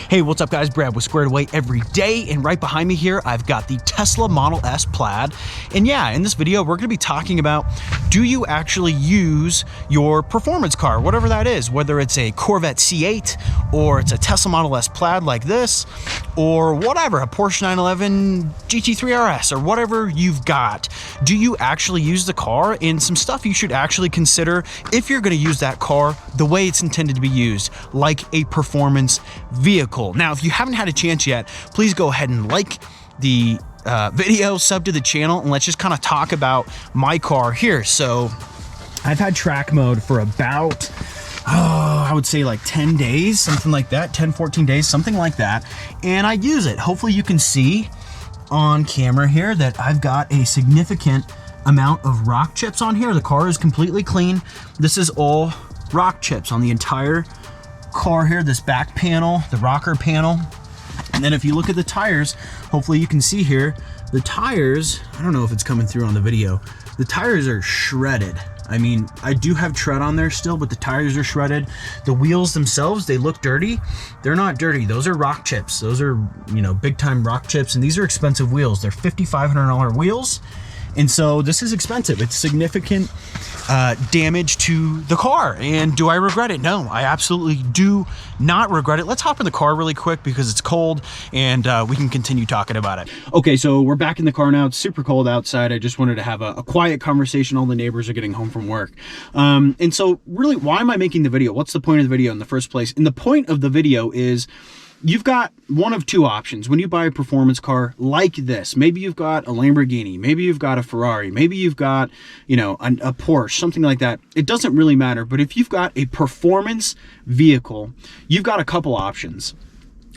Hey, what's up guys? Brad with Squared Away Every Day, and right behind me here, I've got the Tesla Model S Plaid. And yeah, in this video, we're gonna be talking about, do you actually use your performance car, whatever that is, whether it's a Corvette C8, or it's a Tesla Model S Plaid like this, or whatever, a Porsche 911 GT3 RS, or whatever you've got. Do you actually use the car? And some stuff you should actually consider if you're gonna use that car the way it's intended to be used, like a performance vehicle. Now, if you haven't had a chance yet, please go ahead and like the video, sub to the channel, and let's just kind of talk about my car here. So I've had track mode for about, I would say like 10 days, something like that, 10, 14 days, something like that. And I use it. Hopefully you can see on camera here that I've got a significant amount of rock chips on here. The car is completely clean. This is all rock chips on the entire car here, this back panel, the rocker panel. And then if you look at the tires, hopefully you can see here, the tires, I don't know if it's coming through on the video, the tires are shredded. I mean, I do have tread on there still, but the tires are shredded. The wheels themselves, they look dirty. They're not dirty. Those are rock chips. Those are, you know, big time rock chips, and these are expensive wheels. They're $5,500 wheels. And so this is expensive. It's significant damage to the car. And do I regret it? No, I absolutely do not regret it. Let's hop in the car really quick because it's cold, and we can continue talking about it. Okay, so we're back in the car now. It's super cold outside. I just wanted to have a quiet conversation. All the neighbors are getting home from work. And so really, why am I making the video? What's the point of the video in the first place? And the point of the video is, you've got one of two options when you buy a performance car like this. Maybe you've got a Lamborghini, maybe you've got a Ferrari, maybe you've got, you know, a Porsche, something like that. It doesn't really matter. But if you've got a performance vehicle, you've got a couple options.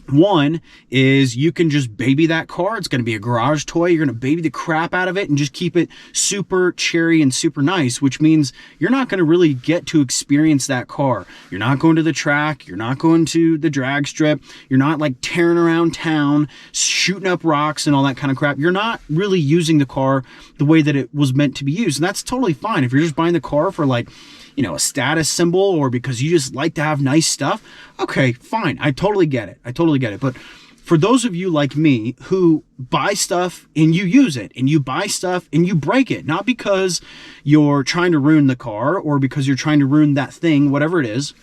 One is you can just baby that car. It's going to be a garage toy. You're going to baby the crap out of it and just keep it super cherry and super nice, which means you're not going to really get to experience that car. You're not going to the track. You're not going to the drag strip. You're not like tearing around town, shooting up rocks and all that kind of crap. You're not really using the car the way that it was meant to be used. And that's totally fine. If you're just buying the car for, like, you know, a status symbol, or because you just like to have nice stuff, okay, fine. I totally get it. I totally get it. But for those of you like me who buy stuff and you use it, and you buy stuff and you break it, not because you're trying to ruin the car or because you're trying to ruin that thing, whatever it is,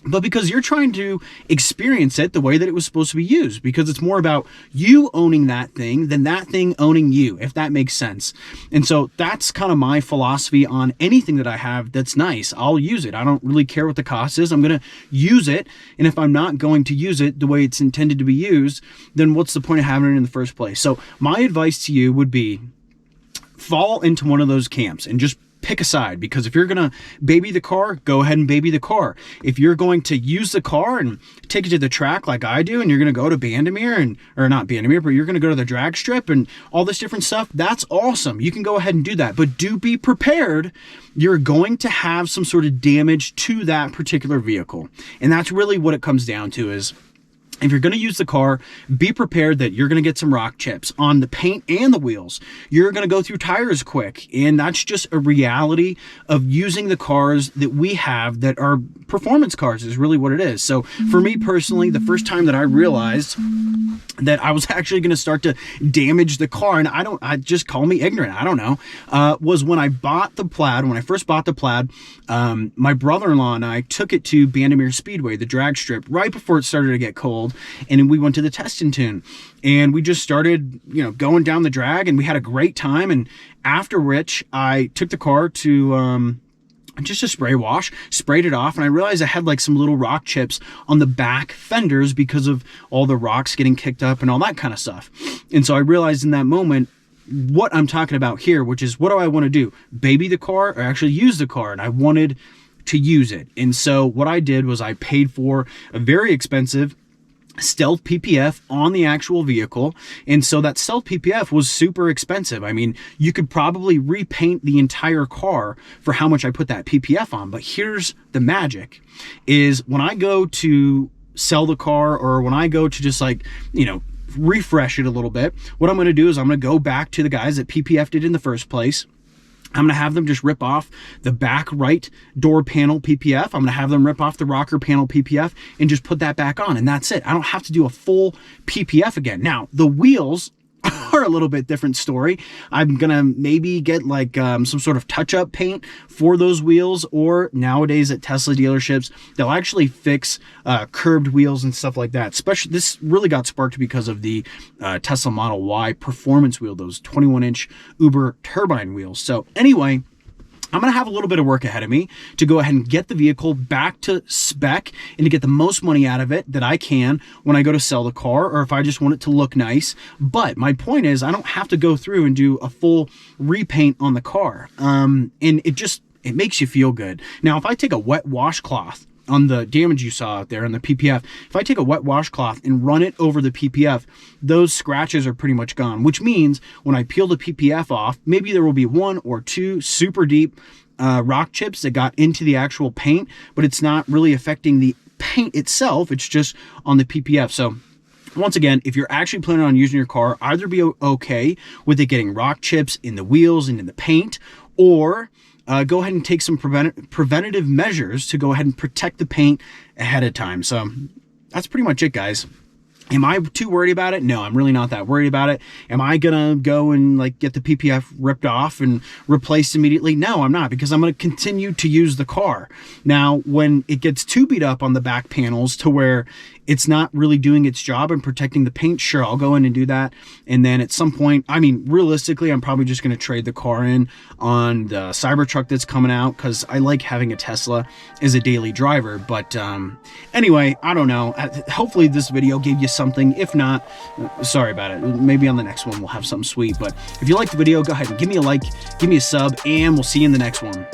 but because you're trying to experience it the way that it was supposed to be used, because it's more about you owning that thing than that thing owning you, if that makes sense. And so that's kind of my philosophy on anything that I have that's nice. I'll use it. I don't really care what the cost is. I'm going to use it. And if I'm not going to use it the way it's intended to be used, then what's the point of having it in the first place? So my advice to you would be, fall into one of those camps and just pick a side. Because if you're gonna baby the car, go ahead and baby the car. If you're going to use the car and take it to the track like I do, and you're gonna go to Bandimere, and or not Bandimere, but you're gonna go to the drag strip and all this different stuff, that's awesome. You can go ahead and do that, but do be prepared. You're going to have some sort of damage to that particular vehicle, and that's really what it comes down to. Is, if you're going to use the car, be prepared that you're going to get some rock chips on the paint and the wheels. You're going to go through tires quick, and that's just a reality of using the cars that we have that are performance cars, is really what it is. So for me personally, the first time that I realized that I was actually going to start to damage the car, and I just call me ignorant, I don't know, was when I bought the Plaid. When I first bought the Plaid, my brother-in-law and I took it to Bandimere Speedway, the drag strip, right before it started to get cold. And then we went to the test and tune, and we just started, you know, going down the drag, and we had a great time. And after which I took the car to just a spray wash, sprayed it off, and I realized I had like some little rock chips on the back fenders because of all the rocks getting kicked up and all that kind of stuff. And so I realized in that moment what I'm talking about here, which is, what do I want to do? Baby the car or actually use the car? And I wanted to use it. And so what I did was I paid for a very expensive stealth PPF on the actual vehicle. And so that stealth PPF was super expensive. I mean, you could probably repaint the entire car for how much I put that PPF on. But here's the magic, is when I go to sell the car, or when I go to just, like, you know, refresh it a little bit, what I'm going to do is I'm going to go back to the guys that PPF'd it in the first place. I'm going to have them just rip off the back right door panel PPF. I'm going to have them rip off the rocker panel PPF and just put that back on, and that's it. I don't have to do a full PPF again. Now, the wheels are a little bit different story. I'm gonna maybe get like some sort of touch-up paint for those wheels, or nowadays at Tesla dealerships, they'll actually fix curved wheels and stuff like that. Especially, this really got sparked because of the Tesla Model Y performance wheel, those 21-inch Uber turbine wheels. So anyway, I'm going to have a little bit of work ahead of me to go ahead and get the vehicle back to spec and to get the most money out of it that I can when I go to sell the car, or if I just want it to look nice. But my point is, I don't have to go through and do a full repaint on the car. And it makes you feel good. Now, if I take a wet washcloth on the damage you saw out there on the PPF, if I take a wet washcloth and run it over the PPF, those scratches are pretty much gone, which means when I peel the PPF off, maybe there will be 1 or 2 super deep rock chips that got into the actual paint, but it's not really affecting the paint itself. It's just on the PPF. So once again, if you're actually planning on using your car, either be okay with it getting rock chips in the wheels and in the paint, or go ahead and take some preventative measures to go ahead and protect the paint ahead of time. So that's pretty much it, guys. Am I too worried about it? No, I'm really not that worried about it. Am I gonna go and like get the PPF ripped off and replaced immediately? No, I'm not, because I'm gonna continue to use the car. Now, when it gets too beat up on the back panels to where it's not really doing its job and protecting the paint, sure, I'll go in and do that. And then at some point, I mean, realistically, I'm probably just gonna trade the car in on the Cybertruck that's coming out, because I like having a Tesla as a daily driver. But anyway, I don't know. Hopefully this video gave you something. If not, sorry about it. Maybe on the next one we'll have something sweet. But if you liked the video, go ahead and give me a like, give me a sub, and we'll see you in the next one.